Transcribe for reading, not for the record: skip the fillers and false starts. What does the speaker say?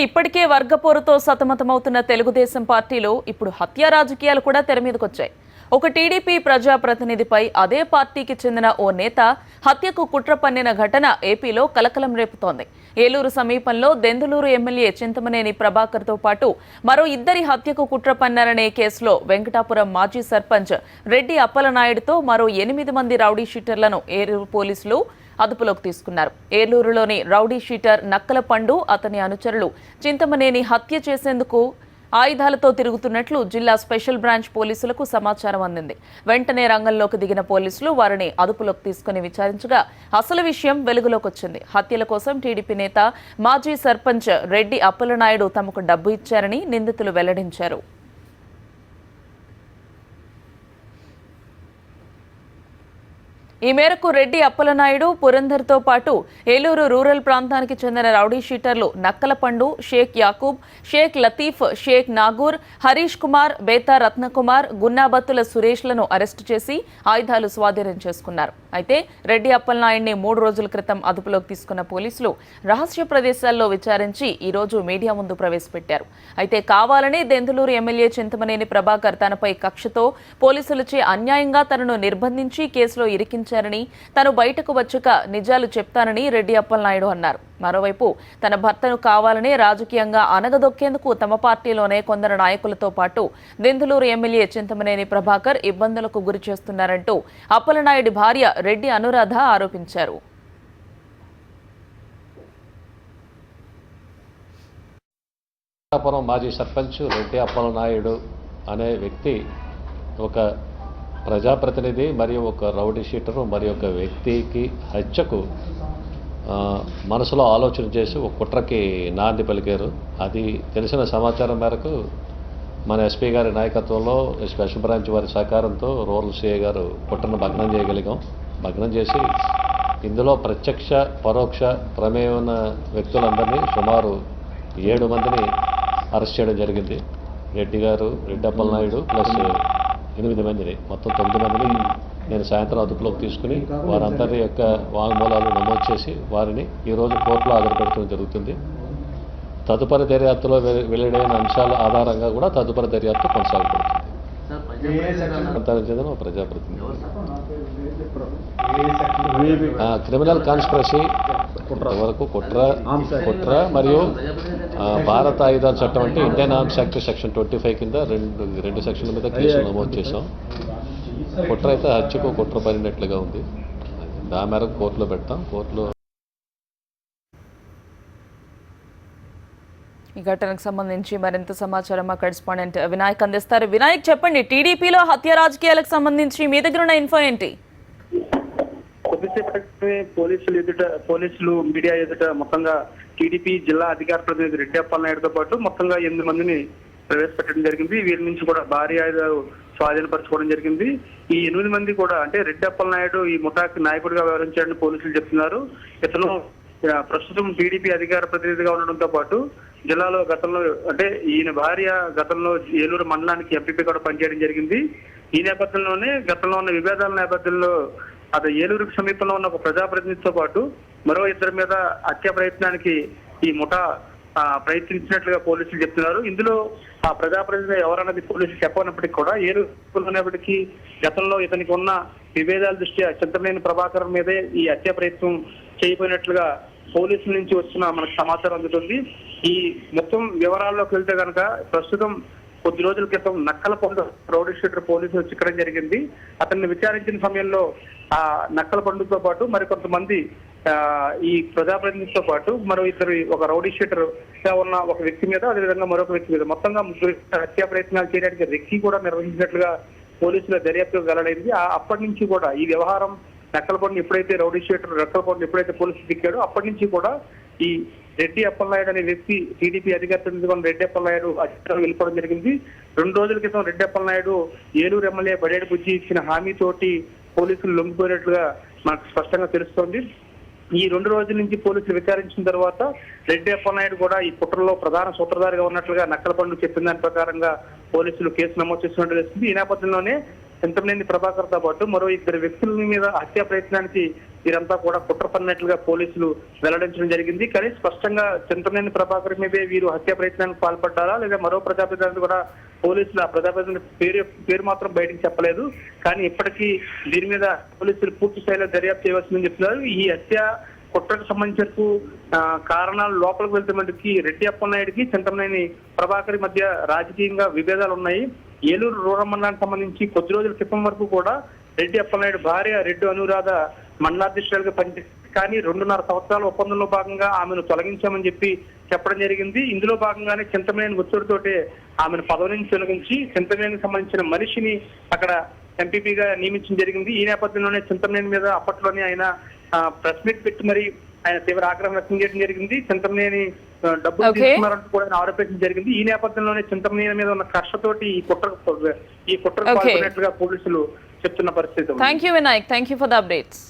ఇప్పటికే వర్గపోరుతో సతమతమవుతున్న తెలుగుదేశం పార్టీలో ఇప్పుడు హత్య రాజకీయాలు కూడా తెరమీదకొచ్చాయి. ఒక టీడీపీ ప్రజాప్రతినిధిపై అదే పార్టీకి చెందిన ఓ నేత హత్యకు కుట్ర పన్నిన ఘటన ఏపీలో కలకలం రేపుతోంది. ఏలూరు సమీపంలో దెందులూరు ఎమ్మెల్యే చింతమనేని ప్రభాకర్తో పాటు మరో ఇద్దరి హత్యకు కుట్ర పన్నారనే కేసులో వెంకటాపురం మాజీ సర్పంచ్ రెడ్డి అప్పలనాయుడుతో మరో 8 మంది రౌడీ షీటర్లను ఏలూరు పోలీసులు అదుపులోకి తీసుకున్నారు. ఏలూరులోని రౌడీ షీటర్ నక్కలపండు అతని అనుచరులు చింతమనేని హత్య చేసేందుకు ఆయుధాలతో తిరుగుతున్నట్లు జిల్లా స్పెషల్ బ్రాంచ్ పోలీసులకు సమాచారం అందింది. వెంటనే రంగంలోకి దిగిన పోలీసులు వారిని అదుపులోకి తీసుకుని విచారించగా అసలు విషయం వెలుగులోకి వచ్చింది. హత్యల కోసం టీడీపీ నేత మాజీ సర్పంచ్ రెడ్డి అప్పలనాయుడు తమకు డబ్బు ఇచ్చారని నిందితులు వెల్లడించారు. ఈ మేరకు రెడ్డి అప్పలనాయుడు పురంధర్తో పాటు ఏలూరు రూరల్ ప్రాంతానికి చెందిన రౌడీ షీటర్లు నక్కలపండు, షేక్ యాకూబ్, షేక్ లతీఫ్, షేక్ నాగూర్, హరీష్ కుమార్, బేతా రత్నకుమార్, గున్నాబత్తుల సురేష్లను అరెస్టు చేసి ఆయుధాలు స్వాధీనం చేసుకున్నారు. అయితే రెడ్డి అప్పలనాయుడిని 3 రోజుల క్రితం అదుపులోకి తీసుకున్న పోలీసులు రహస్య ప్రదేశాల్లో విచారించి ఈ రోజు మీడియా ముందు ప్రవేశపెట్టారు. అయితే కావాలనే దెందులూరు ఎమ్మెల్యే చింతమనేని ప్రభాకర్ తనపై కక్షతో పోలీసులచే అన్యాయంగా తనను నిర్బంధించి కేసులో ఇరికించారని, తను బయటకు వచ్చాక నిజాలు చెప్తానని రెడ్డి అప్పలనాయుడు అన్నారు. మరోవైపు తన భర్తను కావాలనే రాజకీయంగా అనగదొక్కేందుకు తమ పార్టీలోనే కొందరు నాయకులతో పాటు దెందులూరు ఎమ్మెల్యే చింతమనేని ప్రభాకర్ ఇబ్బందులకు గురి చేస్తున్నారంటూ అప్పలనాయుడి భార్య రెడ్డి అనురాధ ఆరోపించారు. మాజీ సర్పంచ్ రెడ్డి అప్పలనాయుడు అనే వ్యక్తి ఒక ప్రజాప్రతినిధి మరియు ఒక రౌడీ షీటరు మరియు ఒక వ్యక్తికి హత్యకు మనసులో ఆలోచన చేసి ఒక కుట్రకి నాంది పలికారు. అది తెలిసిన సమాచారం మేరకు మన ఎస్పీ గారి నాయకత్వంలో స్పెషల్ బ్రాంచ్ వారి సహకారంతో రూరల్ సిఐ గారు కుట్రను భగ్నం చేయగలిగాం. భగ్నం చేసి ఇందులో ప్రత్యక్ష పరోక్ష ప్రమేయం ఉన్న వ్యక్తులందరినీ సుమారు 7 మందిని అరెస్ట్ చేయడం జరిగింది. రెడ్డి అప్పలనాయుడు ప్లస్ 8 మందిని, మొత్తం 9 మందిని నేను సాయంత్రం అదుపులోకి తీసుకుని వారందరి యొక్క వాంగ్మూలాలు నమోదు చేసి వారిని ఈరోజు కోర్టులో హాజరుపెట్టడం జరుగుతుంది. తదుపరి దర్యాప్తులో వెల్లడైన అంశాల ఆధారంగా కూడా తదుపరి దర్యాప్తు కొనసాగబడుతుంది. చెందిన ప్రజాప్రతినిధి క్రిమినల్ కాన్స్పిరసీ వరకు కుట్ర మరియు భారత ఆయుధాల చట్టం అంటే ఇండియన్ ఆర్మ్స్ యాక్ట్ సెక్షన్ 25 కింద రెండు సెక్షన్ల మీద కేసులు నమోదు చేశాం. కుట్ర అయితే హత్యకు కుట్ర పడినట్లుగా ఉంది. దాని మేరకు కోర్టులో పెడతాం. కోర్టులో ఈ ఘటనకు సంబంధించి మరింత సమాచారం మా కరెస్పాండెంట్ వినాయక్ అందిస్తారు. వినాయక్, చెప్పండి, టీడీపీలో హత్య రాజకీయాలకు సంబంధించి మీ దగ్గర ఉన్న ఇన్ఫో ఏంటి? కొద్దిసేపటి పోలీసులు మీడియా ఎదుట మొత్తంగా టీడీపీ జిల్లా అధికార ప్రతినిధి రెడ్డి అప్పలనాయుడుతో పాటు మొత్తంగా 8 మందిని ప్రవేశపెట్టడం జరిగింది. వీరి నుంచి కూడా భారీ ఆయుధాలు స్వాధీనపరచుకోవడం జరిగింది. ఈ 8 మంది కూడా అంటే రెడ్డి అప్పలనాయుడు ఈ ముఠాకి నాయకుడిగా వ్యవహరించాడని పోలీసులు చెప్తున్నారు. ఇతను ప్రస్తుతం టీడీపీ అధికార ప్రతినిధిగా ఉండడంతో పాటు జిల్లాలో గతంలో అంటే ఈయన భార్య గతంలో ఏలూరు మండలానికి ఎంపీపీ కూడా పనిచేయడం జరిగింది. ఈ నేపథ్యంలోనే గతంలో ఉన్న విభేదాల నేపథ్యంలో అతను ఏలూరుకు సమీపంలో ఉన్న ఒక ప్రజాప్రతినిధితో పాటు మరో 2 మీద హత్య ప్రయత్నానికి ఈ ముఠా ప్రయత్నించినట్లుగా పోలీసులు చెప్తున్నారు. ఇందులో ఆ ప్రజాప్రతినిధి ఎవరన్నది పోలీసులు చెప్పనప్పటికీ కూడా ఏలూరున్నప్పటికీ గతంలో ఇతనికి ఉన్న విభేదాల దృష్ట్యా చింతమనేని ప్రభాకర్ మీదే ఈ హత్య ప్రయత్నం చేయబోయినట్లుగా పోలీసుల నుంచి వస్తున్న మనకు సమాచారం అందుతుంది. ఈ మొత్తం వివరాల్లోకి వెళ్తే కనుక ప్రస్తుతం కొద్ది రోజుల క్రితం నక్కలపండు రౌడీ షీటర్ పోలీసులు చిక్కడం జరిగింది. అతన్ని విచారించిన సమయంలో ఆ నక్కలపండుతో పాటు మరికొంతమంది ఈ ప్రజాప్రతినిధితో పాటు మరో ఇద్దరు ఒక రౌడీ షీటర్ గా ఉన్న ఒక వ్యక్తి మీద, అదేవిధంగా మరొక వ్యక్తి మీద మొత్తంగా 3 హత్యా ప్రయత్నాలు చేయడానికి రెక్కి కూడా నిర్వహించినట్లుగా పోలీసుల దర్యాప్తు వెల్లడైంది. అప్పటి నుంచి కూడా ఈ వ్యవహారం నక్కలపండు ఎప్పుడైతే రౌడీ షీటర్ నక్కలపండు ఎప్పుడైతే పోలీసులు దిక్కాడో అప్పటి నుంచి కూడా ఈ రెడ్డి అప్పలనాయుడు అనే వ్యక్తి టీడీపీ అధికార ప్రతినిధి రెడ్డి అప్పలనాయుడు అధికారులు వెళ్ళిపోవడం జరిగింది. 2 రోజుల క్రితం రెడ్డి అప్పలనాయుడు ఏలూరు ఎమ్మెల్యే బడేడు బుజ్జి ఇచ్చిన హామీతోటి పోలీసులు లొంగిపోయినట్లుగా మనకు స్పష్టంగా తెలుస్తోంది. ఈ 2 రోజుల నుంచి పోలీసులు విచారించిన తర్వాత రెడ్డి అప్పలనాయుడు కూడా ఈ కుట్రలో ప్రధాన సూత్రధారిగా ఉన్నట్లుగా నక్కలపండు చెప్పిన దాని ప్రకారంగా పోలీసులు కేసు నమోదు చేసినట్టు తెలుస్తుంది. ఈ నేపథ్యంలోనే చింతమనేని ప్రభాకర్తో పాటు మరో 2 వ్యక్తుల మీద హత్యా ప్రయత్నానికి వీరంతా కూడా కుట్ర పన్నట్లుగా పోలీసులు వెల్లడించడం జరిగింది. కానీ స్పష్టంగా చింతనేని ప్రభాకర్ మీదే వీరు హత్య ప్రయత్నానికి పాల్పడ్డారా లేదా మరో ప్రజాప్రతినిధి కూడా పోలీసులు ఆ ప్రజాప్రతినిధి పేరు మాత్రం బయటకు చెప్పలేదు. కానీ ఇప్పటికీ దీని మీద పోలీసులు పూర్తి స్థాయిలో దర్యాప్తు చేయవలసిందని చెప్తున్నారు. ఈ హత్య కుట్రకు సంబంధించి కారణాలు లోపలికి వెళ్తే మటుకి రెడ్డి అప్పలనాయుడికి చింతమనేని ప్రభాకర్ మధ్య రాజకీయంగా విభేదాలు ఉన్నాయి. ఏలూరు రూరల్ మండలానికి సంబంధించి కొద్ది రోజుల క్రితం వరకు కూడా రెడ్డి అప్పలనాయుడు భార్య రెడ్డి అనురాధ మండలాధ్యక్షులుగా పనిచేసింది. కానీ 2.5 సంవత్సరాల ఒప్పందంలో భాగంగా ఆమెను తొలగించామని చెప్పడం జరిగింది. ఇందులో భాగంగానే చింతమనేని ఒత్తిడితోటే ఆమెను పదవి నుంచి తొలగించి చింతమనేనికి సంబంధించిన మనిషిని అక్కడ ఎంపీపీగా నియమించడం జరిగింది. ఈ నేపథ్యంలోనే చింతమనేని మీద అప్పట్లోనే ఆయన ప్రెస్ మీట్ పెట్టి మరి ఆయన తీవ్ర ఆగ్రహం వ్యక్తం చేయడం జరిగింది. చింతమనేని డబ్బులు తీసుకున్నారంటూ కూడా ఆయన ఆరోపించడం జరిగింది. ఈ నేపథ్యంలోనే చింతమనేని మీద ఉన్న కక్షతోటి ఈ కుట్రకు పాల్పడినట్లుగా పోలీసులు చెప్తున్న పరిస్థితి. Thank you Vinayak, thank you for the updates.